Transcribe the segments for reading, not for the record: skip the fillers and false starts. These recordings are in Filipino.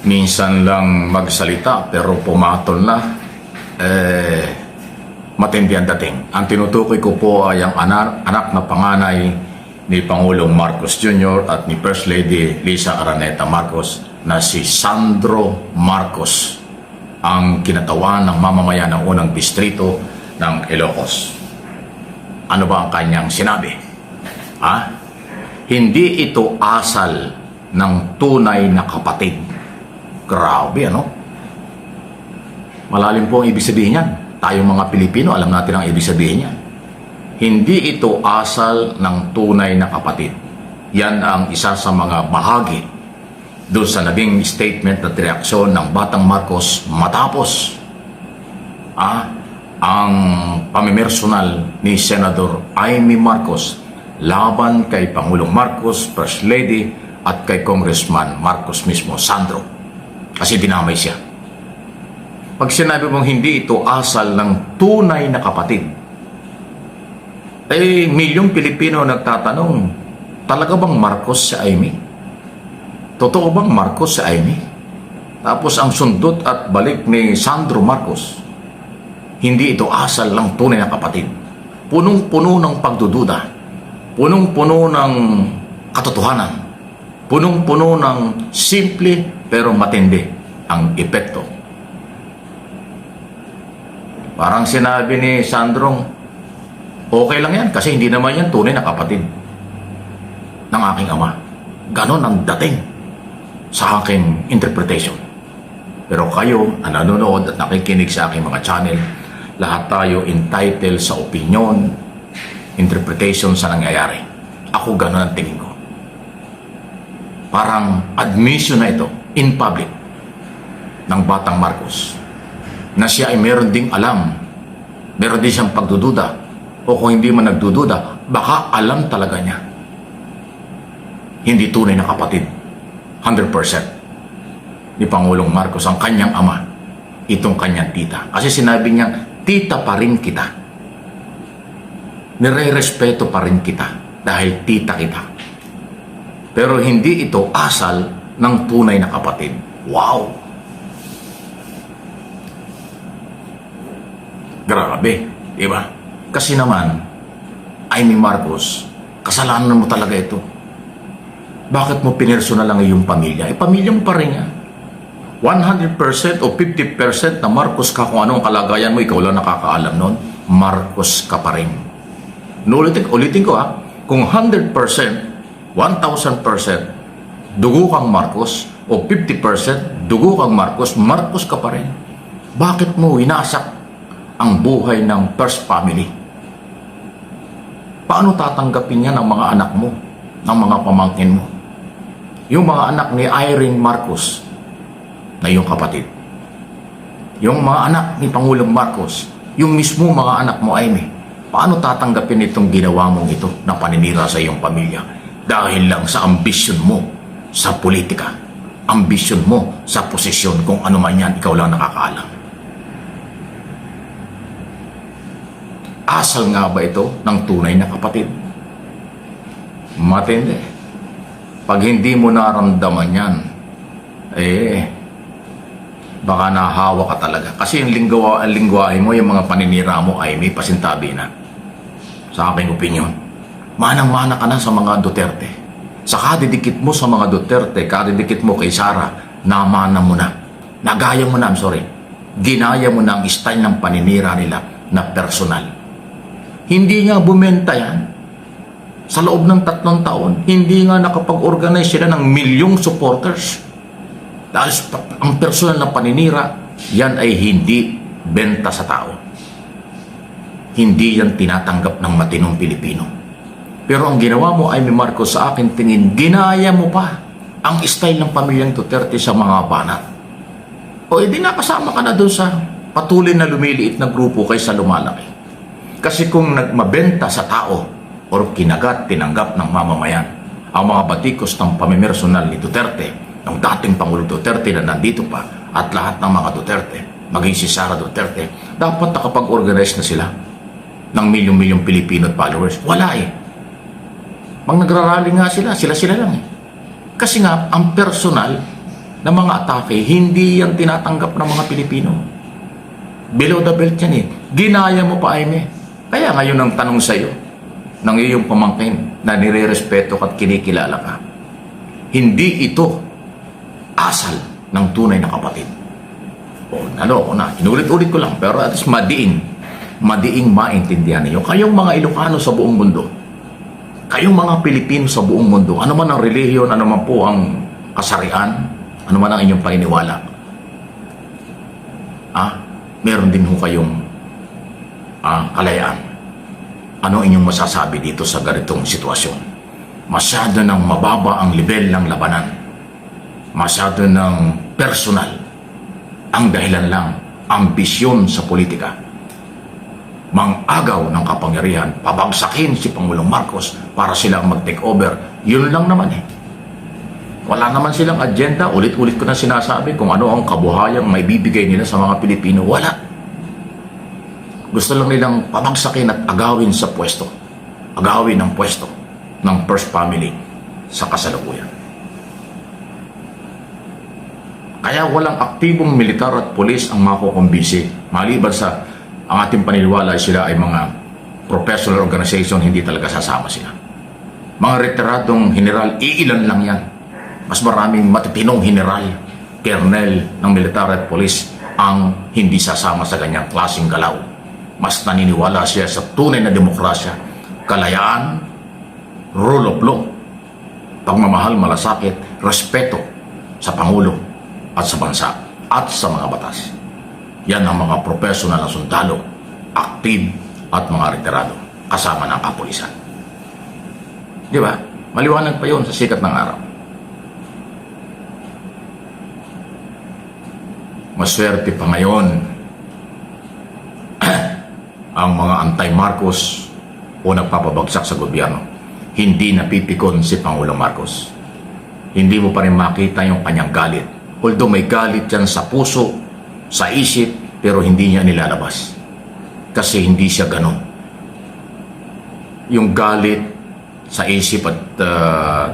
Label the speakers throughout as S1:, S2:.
S1: minsan lang magsalita pero pumatol na, matindi ang dating. Ang tinutukoy ko po ay ang anak na panganay ni Pangulong Marcos Jr. at ni First Lady Lisa Araneta Marcos na si Sandro Marcos, ang kinatawan ng mamamayan ng unang distrito ng Ilocos. Ano ba ang kanyang sinabi? Hindi ito asal ng tunay na kapatid. Grabe, ano? Malalim po ang ibig sabihin yan. Tayong mga Pilipino, alam natin ang ibig sabihin yan. Hindi ito asal ng tunay na kapatid. Yan ang isa sa mga bahagi doon sa naging statement at reaksyon ng Batang Marcos matapos ang pamimersonal ni Senador Amy Marcos laban kay Pangulong Marcos, First Lady at kay Congressman Marcos mismo, Sandro. Kasi dinamay siya. Pag sinabi mong hindi ito asal ng tunay na kapatid, milyong Pilipino nagtatanong, talaga bang Marcos si Amy? Totoo bang Marcos si Amy? Tapos ang sundot at balik ni Sandro Marcos, hindi ito asal ng tunay na kapatid. Punong-puno ng pagdududa, punong-puno ng katotohanan, punong-puno ng simple pero matindi ang epekto. Parang sinabi ni Sandrong, okay lang yan kasi hindi naman yan tunay na kapatid ng aking ama. Ganon ang dating sa aking interpretation. Pero kayo na nanonood at nakikinig sa aking mga channel, lahat tayo entitled sa opinion, interpretation sa nangyayari. Ako ganon ang tingin ko. Parang admission na ito in public ng Batang Marcos na siya ay meron ding alam, meron din siyang pagdududa, o kung hindi man nagdududa, baka alam talaga niya. Hindi tunay na kapatid, 100% ni Pangulong Marcos ang kanyang ama, itong kanyang tita. Kasi sinabi niya, tita pa rin kita. Nire-respeto pa rin kita dahil tita kita. Pero hindi ito asal ng tunay na kapatid. Wow! Grabe, di ba? Kasi naman, Amy Marcos, kasalanan mo talaga ito. Bakit mo pinersonal lang iyong pamilya? Pamilya mo pa rin yan. 100% o 50% na Marcos ka kung ano ang kalagayan mo, ikaw lang nakakaalam nun, Marcos ka pa rin. Ulitin ko kung 100%, 1,000% dugo kang Marcos o 50% dugo kang Marcos, Marcos ka pa rin. Bakit mo inasak ang buhay ng first family? Paano tatanggapin niya ng mga anak mo, ng mga pamangkin mo? Yung mga anak ni Irene Marcos na iyong kapatid. Yung mga anak ni Pangulong Marcos, yung mismo mga anak mo, Amy. Paano tatanggapin itong ginawa mong ito na paninira sa iyong pamilya? Dahil lang sa ambisyon mo sa politika, ambisyon mo sa posisyon, kung ano man yan, ikaw lang nakakaalam. Asal nga ba ito ng tunay na kapatid? Matindi. Pag hindi mo naramdaman yan, baka nahawa ka talaga. Kasi yung lingwahe mo, yung mga paninira mo ay may pasintabi na. Sa aking opinion. Manang-mana ka na sa mga Duterte. Sa kadidikit mo sa mga Duterte, kadidikit mo kay Sara, namana mo na. Nagaya mo na, ginaya mo na ang style ng paninira nila na personal. Hindi nga bumenta yan. Sa loob ng 3 taon, hindi nga nakapag-organize sila ng milyong supporters. Dahil ang personal na paninira, yan ay hindi benta sa tao. Hindi yan tinatanggap ng matinong Pilipino. Pero ang ginawa mo, Amy Marcos, sa akin tingin, ginaya mo pa ang style ng pamilyang Duterte sa mga banat. O edi nakasama ka na doon sa patuloy na lumiliit na grupo kaysa lumalaki. Kasi kung nagmabenta sa tao o kinagat, tinanggap ng mamamayan ang mga batikos ng pamimersonal ni Duterte, ng dating Pangulong Duterte na nandito pa, at lahat ng mga Duterte, maging si Sara Duterte, dapat nakapag-organize na sila ng milyong-milyong Pilipino at followers. Wala Pag nagrarally nga sila lang Kasi nga, ang personal na mga atake, hindi yan tinatanggap ng mga Pilipino. Below the belt yan eh. Ginaya mo pa, Aimee. Kaya ngayon ang tanong sa iyo, ng iyong pamangkin na nire-respeto at kinikilala ka, hindi ito asal ng tunay na kapatid. O, naloko na. Inulit-ulit ko lang, pero at least madiing maintindihan ninyo. Kayong mga Ilocano sa buong mundo, kayong mga Pilipino sa buong mundo, ano man ang relihiyon, ano man po ang kasarian, ano man ang inyong paniniwala, meron din ho kayong kalayaan. Ano inyong masasabi dito sa ganitong sitwasyon? Masyado ng mababa ang level ng labanan. Masyado ng personal. Ang dahilan lang, ambisyon sa politika. Mangagaw ng kapangyarihan, pabagsakin si Pangulong Marcos para silang mag-take over. Yun lang naman eh. Wala naman silang agenda. Ulit-ulit ko na sinasabi kung ano ang kabuhayang may bibigay nila sa mga Pilipino. Wala. Gusto lang nilang pabagsakin at agawin sa pwesto. Agawin ang pwesto ng First Family sa kasalukuyan. Kaya walang aktibong militar at polis ang makukumbisi. Maliban sa ang ating paniniwala sila ay mga professional organization, hindi talaga sasama sila. Mga retiradong general, iilan lang yan. Mas maraming matitinong general, kernel ng militar at polis ang hindi sasama sa ganyang klaseng galaw. Mas naniniwala siya sa tunay na demokrasya, kalayaan, rule of law, pagmamahal, malasakit, respeto sa Pangulo at sa bansa at sa mga batas. Yan ang mga professional na sundalo, active at mga retirado, kasama ng kapulisan. Di ba? Maliwanag pa yun sa sikat ng araw. Maswerte pa ngayon ang mga anti-Marcos o nagpapabagsak sa gobyerno. Hindi napipikon si Pangulong Marcos. Hindi mo pa rin makita yung kanyang galit. Although may galit yan sa puso, sa isip, pero hindi niya nilalabas. Kasi hindi siya ganon. Yung galit sa isip at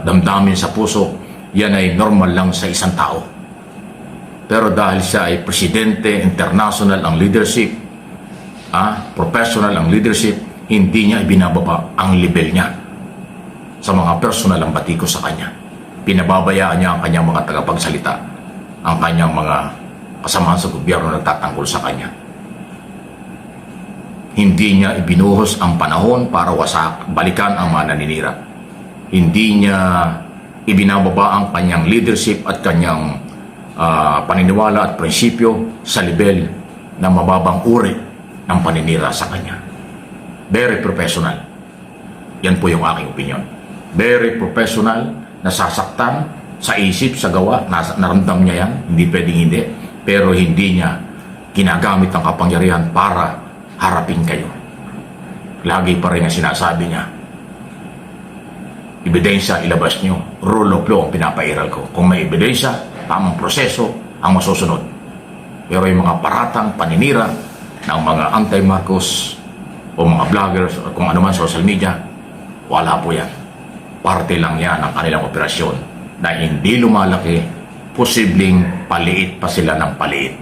S1: damdamin sa puso, yan ay normal lang sa isang tao. Pero dahil siya ay presidente, international ang leadership, professional ang leadership, hindi niya ibinababa ang level niya sa mga personal ang batiko sa kanya. Pinababayaan niya ang kanyang mga tagapagsalita, ang kanyang mga kasamahan sa gobyerno na nagtatanggol sa kanya. Hindi niya ibinuhos ang panahon para balikan ang mga naninira. Hindi niya ibinababa ang kanyang leadership at kanyang paniniwala at prinsipyo sa level na mababang uri ng paninira sa kanya. Very professional. Yan po yung aking opinion. Very professional, nasasaktan sa isip, sa gawa, naramdam niya yan, hindi pwedeng hindi, pero hindi niya ginagamit ang kapangyarihan para harapin kayo. Lagi pa rin ang sinasabi niya, ebidensya, ilabas niyo, rule of law ang pinapairal ko. Kung may ebidensya, tamang proseso ang masusunod. Pero yung mga paratang paninira ng mga anti-Marcos o mga vloggers o kung ano man social media, wala po yan. Parte lang yan ng kanilang operasyon na hindi lumalaki, posibleng paliit pa sila ng paliit.